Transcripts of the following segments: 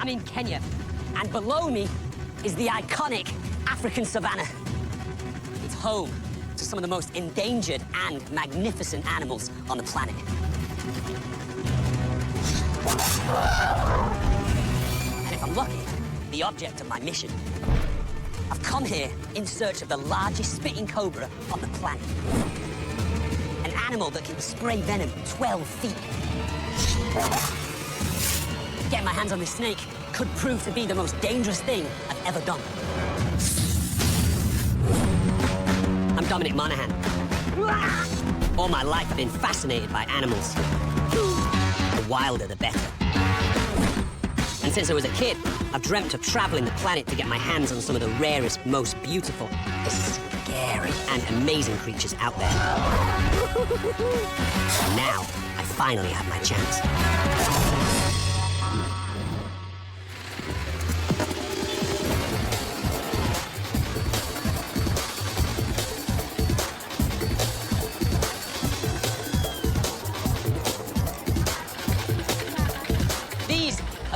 I'm in Kenya, and below me is the iconic African savanna. It's home to some of the most endangered and magnificent animals on the planet. And if I'm lucky, the object of my mission. I've come here in search of the largest spitting cobra on the planet. An animal that can spray venom 12 feet. Getting my hands on this snake could prove to be the most dangerous thing I've ever done. I'm Dominic Monaghan. All my life I've been fascinated by animals. The wilder, the better. And since I was a kid, I've dreamt of traveling the planet to get my hands on some of the rarest, most beautiful, scary, and amazing creatures out there. And now, I finally have my chance.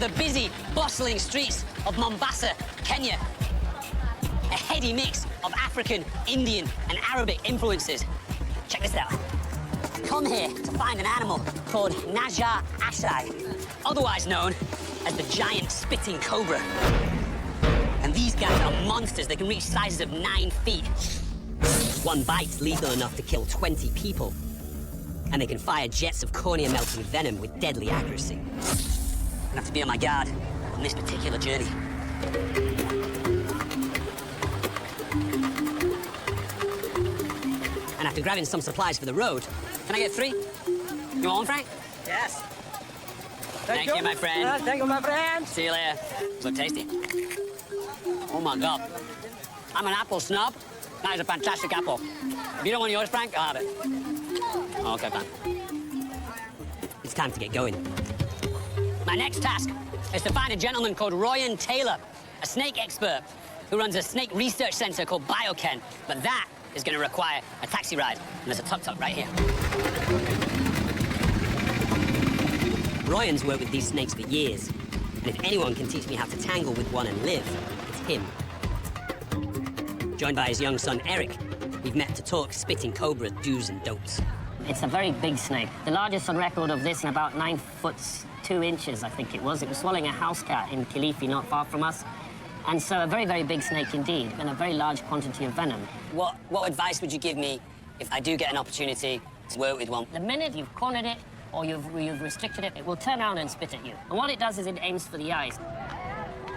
The busy, bustling streets of Mombasa, Kenya. A heady mix of African, Indian, and Arabic influences. Check this out. I've come here to find an animal called Naja Ashai, otherwise known as the giant spitting cobra. And these guys are monsters. They can reach sizes of 9 feet. One bite's lethal enough to kill 20 people. And they can fire jets of cornea-melting venom with deadly accuracy. I have to be on my guard on this particular journey. And after grabbing some supplies for the road, can I get 3? You want one, Frank? Yes. Thank you, my friend. Thank you, my friend. See you later. It's look tasty. Oh, my God. I'm an apple snob. That is a fantastic apple. If you don't want yours, Frank, I'll have it. Oh, okay, fine. It's time to get going. My next task is to find a gentleman called Ryan Taylor, a snake expert who runs a snake research center called Biochem. But that is going to require a taxi ride. And there's a tuk-tuk right here. Ryan's worked with these snakes for years. And if anyone can teach me how to tangle with one and live, it's him. Joined by his young son, Eric, we've met to talk spitting cobra do's and don'ts. It's a very big snake. The largest on record of this in about 9 foot 2 inches, I think it was. It was swallowing a house cat in Kilifi, not far from us. And so a very, very big snake indeed, and a very large quantity of venom. What advice would you give me if I do get an opportunity to work with one? The minute you've cornered it or you've restricted it, it will turn around and spit at you. And what it does is it aims for the eyes.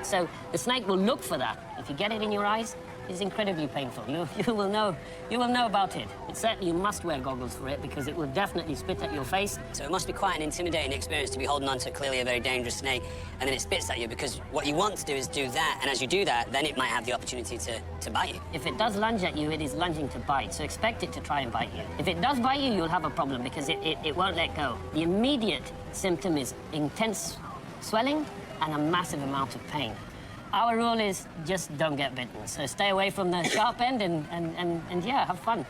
So the snake will look for that. If you get it in your eyes, it's incredibly painful. You will know about it. It's certainly you must wear goggles for it because it will definitely spit at your face. So it must be quite an intimidating experience to be holding on to clearly a very dangerous snake and then it spits at you, because what you want to do is do that, and as you do that, then it might have the opportunity to bite you. If it does lunge at you, it is lunging to bite, so expect it to try and bite you. If it does bite you, you'll have a problem because it won't let go. The immediate symptom is intense swelling and a massive amount of pain. Our rule is just don't get bitten. So stay away from the sharp end and yeah, have fun.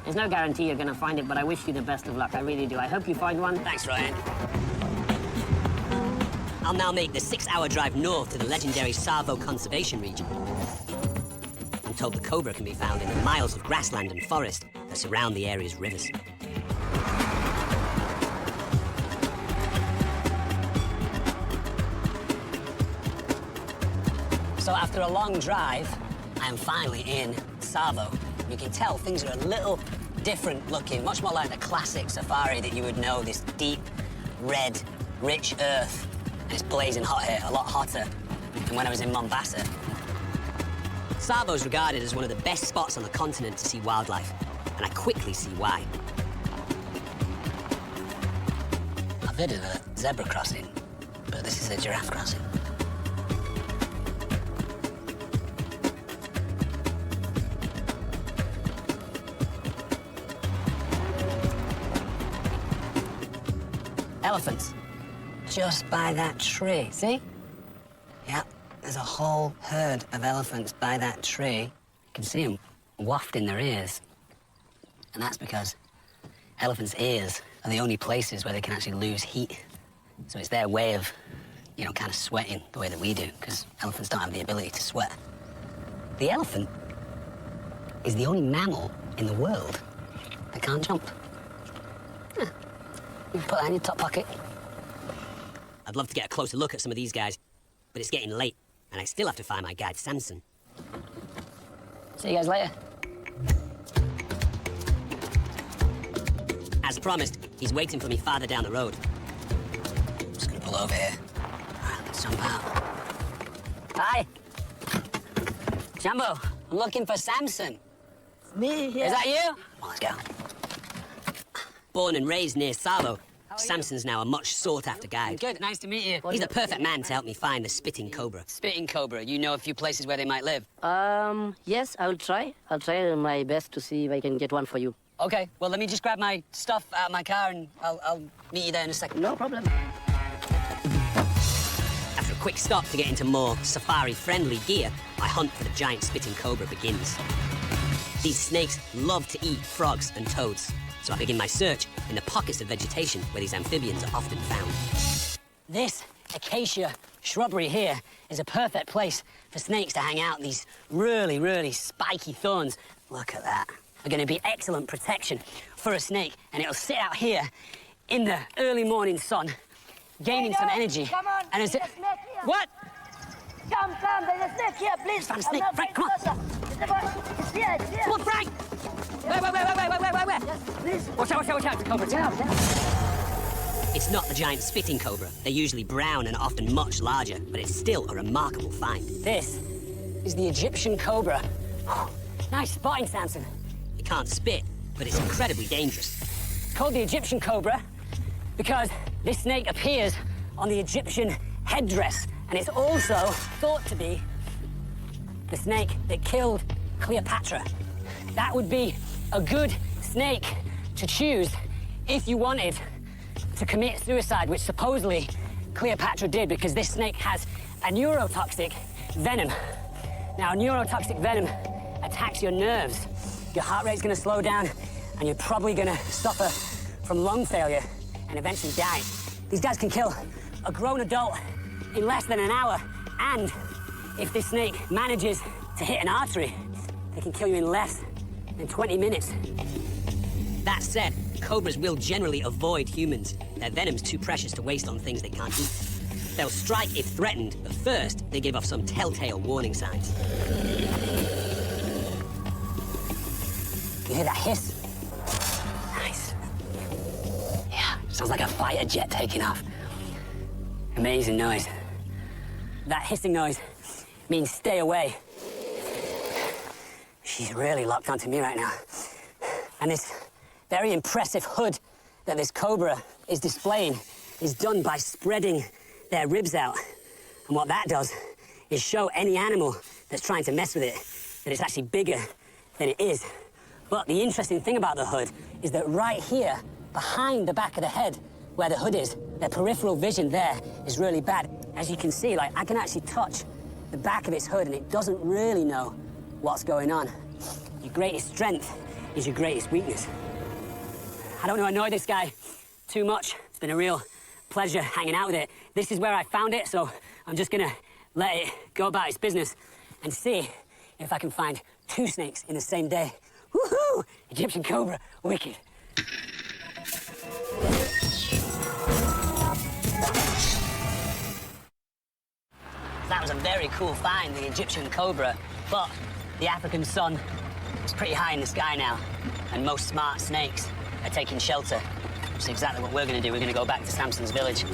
There's no guarantee you're going to find it, but I wish you the best of luck. I really do. I hope you find one. Thanks, Ryan. I'll now make the 6-hour drive north to the legendary Tsavo Conservation Region. I'm told the cobra can be found in the miles of grassland and forest that surround the area's rivers. So after a long drive, I am finally in Tsavo. You can tell things are a little different looking, much more like the classic safari that you would know, this deep, red, rich earth. And it's blazing hot here, a lot hotter than when I was in Mombasa. Tsavo is regarded as one of the best spots on the continent to see wildlife, and I quickly see why. I've heard of a zebra crossing, but this is a giraffe crossing. Elephants. Just by that tree, see? Yeah, there's a whole herd of elephants by that tree. You can see them wafting their ears. And that's because elephants' ears are the only places where they can actually lose heat. So it's their way of you know, kind of sweating the way that we do, because elephants don't have the ability to sweat. The elephant is the only mammal in the world that can't jump. Yeah. You can put that in your top pocket. I'd love to get a closer look at some of these guys, but it's getting late, and I still have to find my guide, Samson. See you guys later. As promised, he's waiting for me farther down the road. I'm just gonna pull over here. All right, let's jump out. Hi. Jumbo, I'm looking for Samson. Me, yeah. Is that you? Well, let's go. Born and raised near Savo, Samson's now a much sought-after guide. Good, nice to meet you. He's the perfect man to help me find the spitting cobra. Spitting cobra, you know a few places where they might live? Yes, I'll try. I'll try my best to see if I can get one for you. Okay, well, let me just grab my stuff out of my car and I'll meet you there in a second. No problem. After a quick stop to get into more safari-friendly gear, my hunt for the giant spitting cobra begins. These snakes love to eat frogs and toads, so I begin my search in the pockets of vegetation where these amphibians are often found. This acacia shrubbery here is a perfect place for snakes to hang out. These really, really spiky thorns, look at that, are going to be excellent protection for a snake, and it'll sit out here in the early morning sun, gaining some energy. Come on, and there's a snake here. What? Come, there's a snake here, please. Found a snake. Frank, come on. It's here, it's here. Come on, Frank! Where? Yes, please. Watch out, the cobra. Yeah. It's not the giant spitting cobra. They're usually brown and often much larger, but it's still a remarkable find. This is the Egyptian cobra. Nice spotting, Samson. It can't spit, but it's incredibly dangerous. It's called the Egyptian cobra because this snake appears on the Egyptian headdress, and it's also thought to be the snake that killed Cleopatra. That would be a good snake to choose if you wanted to commit suicide, which supposedly Cleopatra did, because this snake has a neurotoxic venom. Now, neurotoxic venom attacks your nerves. Your heart rate's gonna slow down, and you're probably gonna suffer from lung failure and eventually die. These guys can kill a grown adult in less than an hour, and if this snake manages to hit an artery, they can kill you in less than 20 minutes. That said, cobras will generally avoid humans. Their venom's too precious to waste on things they can't eat. They'll strike if threatened, but first, they give off some telltale warning signs. You hear that hiss? Nice. Yeah, sounds like a fighter jet taking off. Amazing noise. That hissing noise means stay away. She's really locked onto me right now. And this very impressive hood that this cobra is displaying is done by spreading their ribs out. And what that does is show any animal that's trying to mess with it that it's actually bigger than it is. But the interesting thing about the hood is that right here, behind the back of the head, where the hood is, their peripheral vision there is really bad. As you can see, like, I can actually touch the back of its hood and it doesn't really know what's going on. Your greatest strength is your greatest weakness. I don't want to annoy this guy too much. It's been a real pleasure hanging out with it. This is where I found it, so I'm just gonna let it go about its business and see if I can find two snakes in the same day. Woohoo! Egyptian cobra, wicked. That was a very cool find, the Egyptian cobra, but the African sun is pretty high in the sky now, and most smart snakes are taking shelter. Which is exactly what we're going to do. We're going to go back to Samson's village.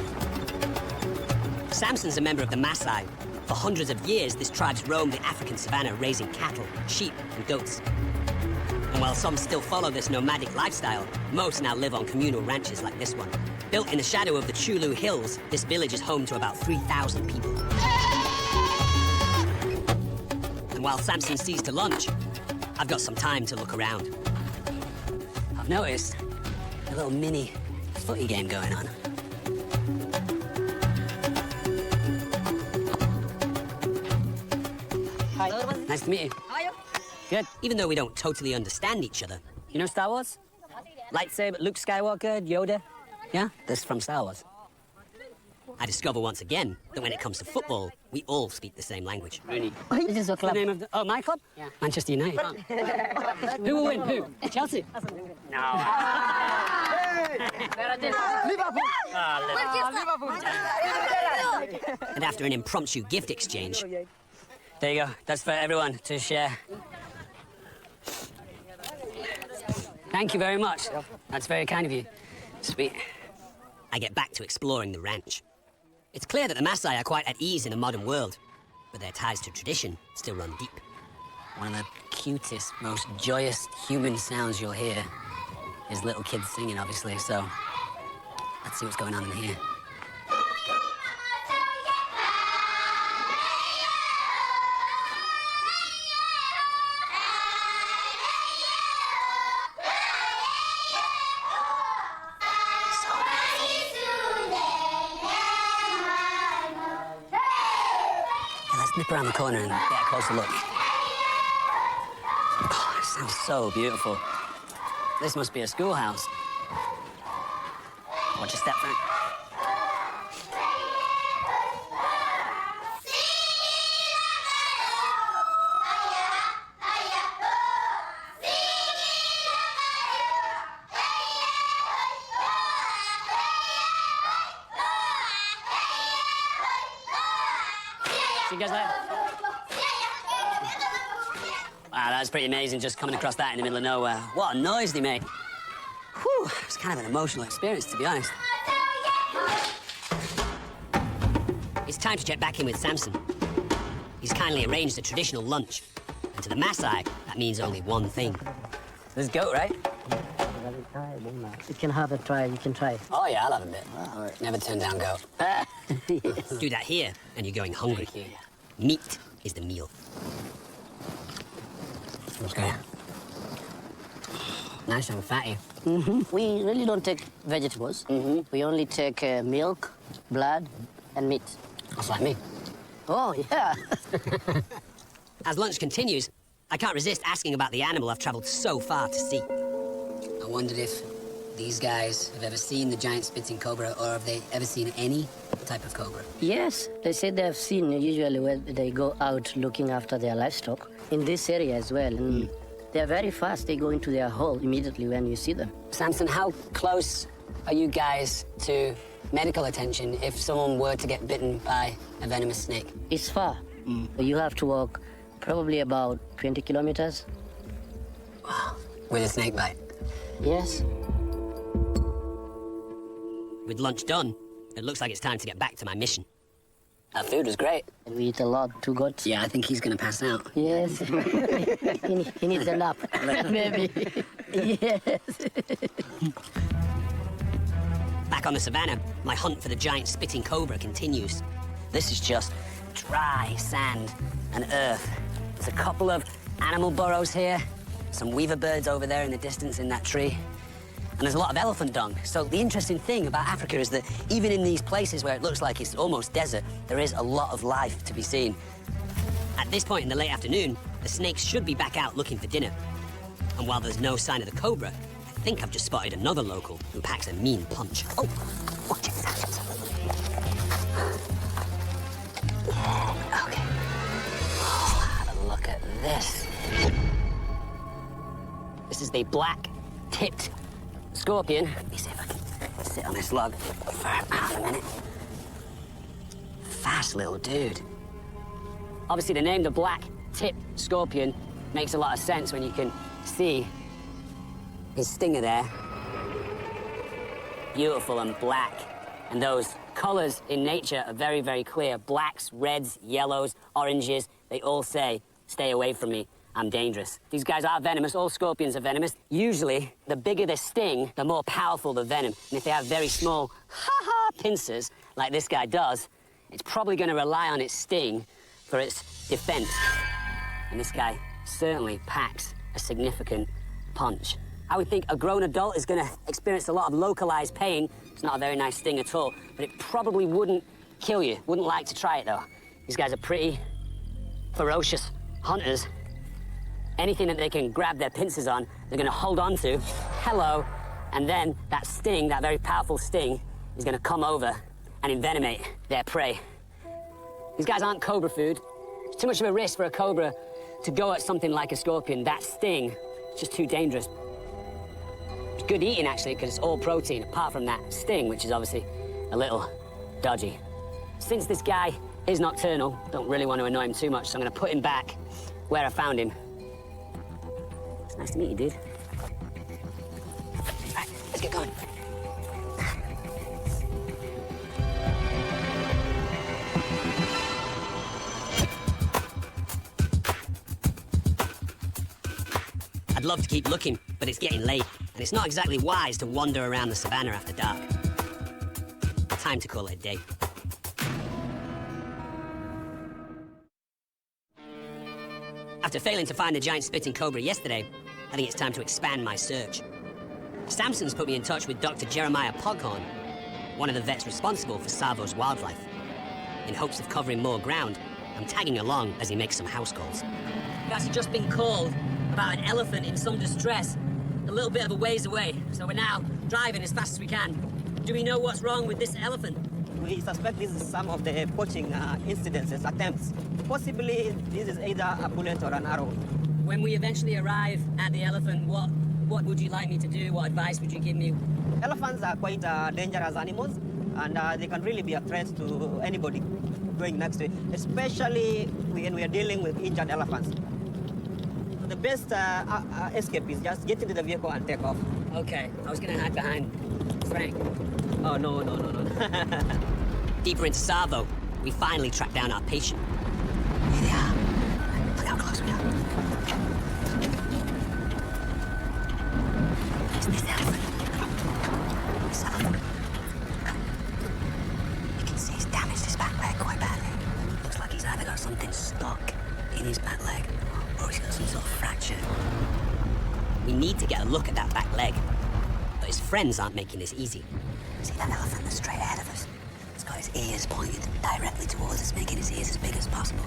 Samson's a member of the Maasai. For hundreds of years, this tribe's roamed the African savannah, raising cattle, sheep, and goats. And while some still follow this nomadic lifestyle, most now live on communal ranches like this one. Built in the shadow of the Chulu Hills, this village is home to about 3,000 people. And while Samson sees to lunch, I've got some time to look around. I've noticed a little mini footy game going on. Hi. Hello. Nice to meet you. How are you? Good. Even though we don't totally understand each other. You know Star Wars? Lightsaber, Luke Skywalker, Yoda. Yeah? This is from Star Wars. I discover once again that when it comes to football, we all speak the same language. Rooney. This is your club. The name of the... Oh, my club? Yeah. Manchester United. Who will win? Who? Chelsea? No. Liverpool. And after an impromptu gift exchange... There you go. That's for everyone to share. Thank you very much. That's very kind of you. Sweet. I get back to exploring the ranch. It's clear that the Maasai are quite at ease in a modern world, but their ties to tradition still run deep. One of the cutest, most joyous human sounds you'll hear is little kids singing, obviously, so let's see what's going on in here. Nip around the corner and get a closer look. Oh, it sounds so beautiful. This must be a schoolhouse. Watch your step, Frank. See you guys later. Wow, that was pretty amazing, just coming across that in the middle of nowhere. What a noise they made. Whew, it was kind of an emotional experience, to be honest. It's time to check back in with Samson. He's kindly arranged a traditional lunch. And to the Maasai, that means only one thing. There's goat, right? You can have a try, you can try. Oh, yeah, I'll have a bit. Never turn down goat. Yes. Do that here, and you're going hungry. Meat is the meal. Okay. Nice and fatty. We really don't take vegetables. We only take milk, blood, and meat. That's like me. Oh, yeah. As lunch continues, I can't resist asking about the animal I've traveled so far to see. I wondered if these guys have ever seen the giant spitting cobra, or have they ever seen any type of cobra? Yes, they say they have seen usually when they go out looking after their livestock in this area as well. And they're very fast. They go into their hole immediately when you see them. Samson, how close are you guys to medical attention if someone were to get bitten by a venomous snake? It's far. You have to walk probably about 20 kilometers. Wow. With a snake bite? Yes. With lunch done, it looks like it's time to get back to my mission. Our food was great. We eat a lot, 2 goats. Yeah, I think he's gonna pass out. Yes. he needs a nap, maybe. Yes. Back on the savannah, my hunt for the giant spitting cobra continues. This is just dry sand and earth. There's a couple of animal burrows here, some weaver birds over there in the distance in that tree, and there's a lot of elephant dung. So the interesting thing about Africa is that even in these places where it looks like it's almost desert, there is a lot of life to be seen. At this point in the late afternoon, the snakes should be back out looking for dinner. And while there's no sign of the cobra, I think I've just spotted another local who packs a mean punch. Oh, watch it, Samson. Yeah, okay. Oh, have a look at this. This is the black-tipped scorpion. Let me see if I can sit on this log for half a minute. Fast little dude. Obviously, the name the black-tipped scorpion makes a lot of sense when you can see his stinger there. Beautiful and black. And those colors in nature are very, very clear. Blacks, reds, yellows, oranges, they all say, stay away from me. I'm dangerous. These guys are venomous. All scorpions are venomous. Usually, the bigger the sting, the more powerful the venom. And if they have very small, pincers, like this guy does, it's probably going to rely on its sting for its defense. And this guy certainly packs a significant punch. I would think a grown adult is going to experience a lot of localized pain. It's not a very nice sting at all, but it probably wouldn't kill you. Wouldn't like to try it, though. These guys are pretty ferocious hunters. Anything that they can grab their pincers on, they're going to hold on to, hello, and then that sting, that very powerful sting, is going to come over and envenomate their prey. These guys aren't cobra food. It's too much of a risk for a cobra to go at something like a scorpion. That sting is just too dangerous. It's good eating, actually, because it's all protein, apart from that sting, which is obviously a little dodgy. Since this guy is nocturnal, don't really want to annoy him too much, so I'm going to put him back where I found him. It's nice to meet you, dude. Right, let's get going. I'd love to keep looking, but it's getting late, and it's not exactly wise to wander around the savannah after dark. Time to call it a day. After failing to find the giant spitting cobra yesterday, I think it's time to expand my search. Samson's put me in touch with Dr. Jeremiah Poghorn, one of the vets responsible for Tsavo's wildlife. In hopes of covering more ground, I'm tagging along as he makes some house calls. That's just been called about an elephant in some distress, a little bit of a ways away, so we're now driving as fast as we can. Do we know what's wrong with this elephant? We suspect this is some of the poaching incidences, attempts. Possibly this is either a bullet or an arrow. When we eventually arrive at the elephant, what would you like me to do? What advice would you give me? Elephants are quite dangerous animals, and they can really be a threat to anybody going next to it, especially when we are dealing with injured elephants. The best escape is just get into the vehicle and take off. Okay, I was gonna hide behind Frank. Oh, no. Deeper into Tsavo, we finally track down our patient. Here they are. Look how close we are. It's this elephant. This elephant. You can see he's damaged his back leg quite badly. Looks like he's either got something stuck in his back leg or he's got some sort of fracture. We need to get a look at that back leg, but his friends aren't making this easy. See that elephant that's straight ahead of us? It's got his ears pointed directly towards us, making his ears as big as possible.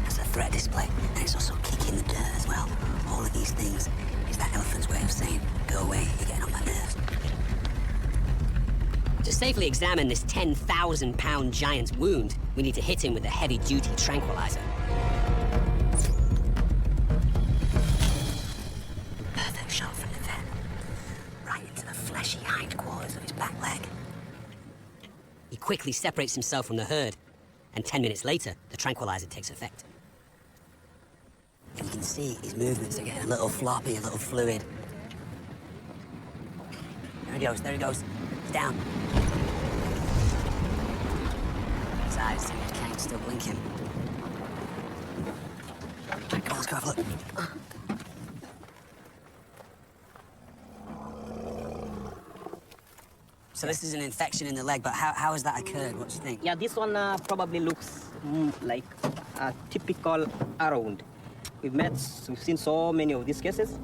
That's a threat display, and it's also kicking the dirt as well. All of these things is that elephant's way of saying, go away, you're getting on my nerves. To safely examine this 10,000-pound giant's wound, we need to hit him with a heavy-duty tranquilizer. Perfect shot from the vet. Right into the fleshy hindquarters of his back leg. He quickly separates himself from the herd, and 10 minutes later, the tranquilizer takes effect. And you can see his movements are getting a little floppy, a little fluid. There he goes. He's down. His eyes can't still blinking. Right, come on, let's go have a look. So this is an infection in the leg, but how has that occurred? What do you think? Yeah, this one probably looks like a typical arrow wound. We've seen so many of these cases.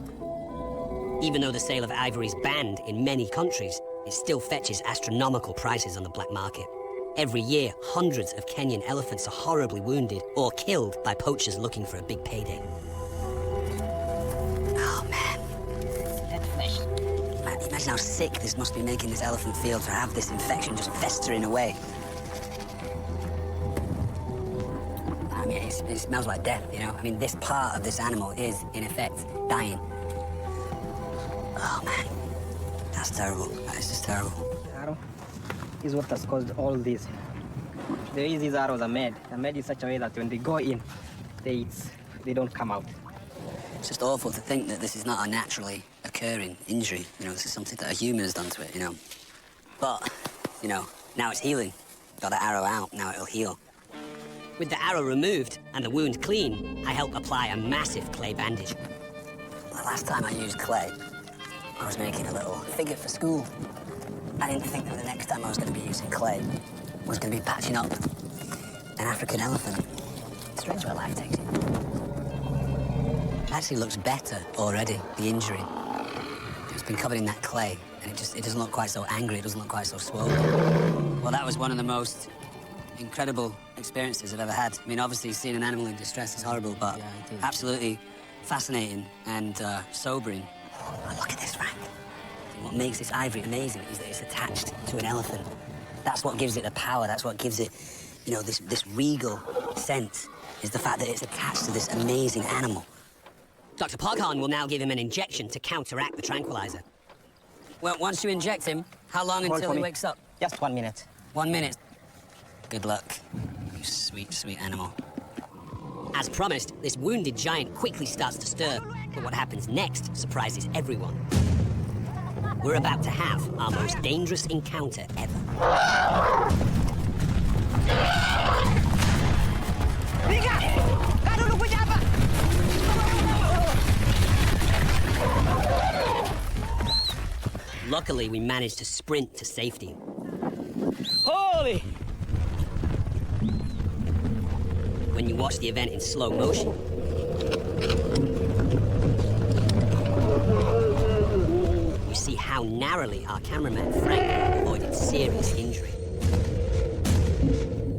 Even though the sale of ivory is banned in many countries, it still fetches astronomical prices on the black market. Every year, hundreds of Kenyan elephants are horribly wounded or killed by poachers looking for a big payday. Oh, man. Imagine how sick this must be making this elephant feel to have this infection just festering away. I mean, it smells like death, you know? I mean, this part of this animal is, in effect, dying. Oh, man. That's terrible. That is just terrible. Arrow is what has caused all this. The way these arrows are made, they're made in such a way that when they go in, they don't come out. It's just awful to think that this is not a naturally occurring injury. You know, this is something that a human has done to it, you know. But, you know, now it's healing. Got the arrow out, now it'll heal. With the arrow removed and the wound clean, I help apply a massive clay bandage. The last time I used clay, I was making a little figure for school. I didn't think that the next time I was going to be using clay was going to be patching up an African elephant. It's strange where life takes you. It actually looks better already, the injury. It's been covered in that clay, and it doesn't look quite so angry, it doesn't look quite so swollen. Well, that was one of the most incredible experiences I've ever had. I mean, obviously, seeing an animal in distress is horrible, but absolutely fascinating and sobering. Oh, look at this, Frank. What makes this ivory amazing is that it's attached to an elephant. That's what gives it the power. That's what gives it, you know, this regal sense, is the fact that it's attached to this amazing animal. Dr. Poghorn will now give him an injection to counteract the tranquilizer. Well, once you inject him, how long Hold until for he me. wakes up? Just 1 minute. 1 minute. Good luck, you sweet, sweet animal. As promised, this wounded giant quickly starts to stir, but what happens next surprises everyone. We're about to have our most dangerous encounter ever. Luckily, we managed to sprint to safety. Holy! When you watch the event in slow motion, you see how narrowly our cameraman Frank avoided serious injury.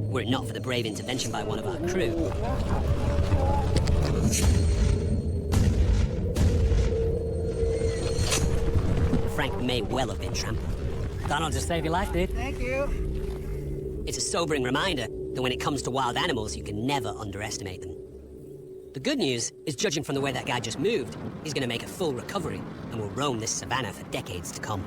Were it not for the brave intervention by one of our crew, Frank may well have been trampled. Donald, just saved your life, dude. Thank you. It's a sobering reminder that when it comes to wild animals, you can never underestimate them. The good news is, judging from the way that guy just moved, he's going to make a full recovery and will roam this savannah for decades to come.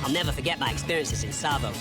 I'll never forget my experiences in Savo.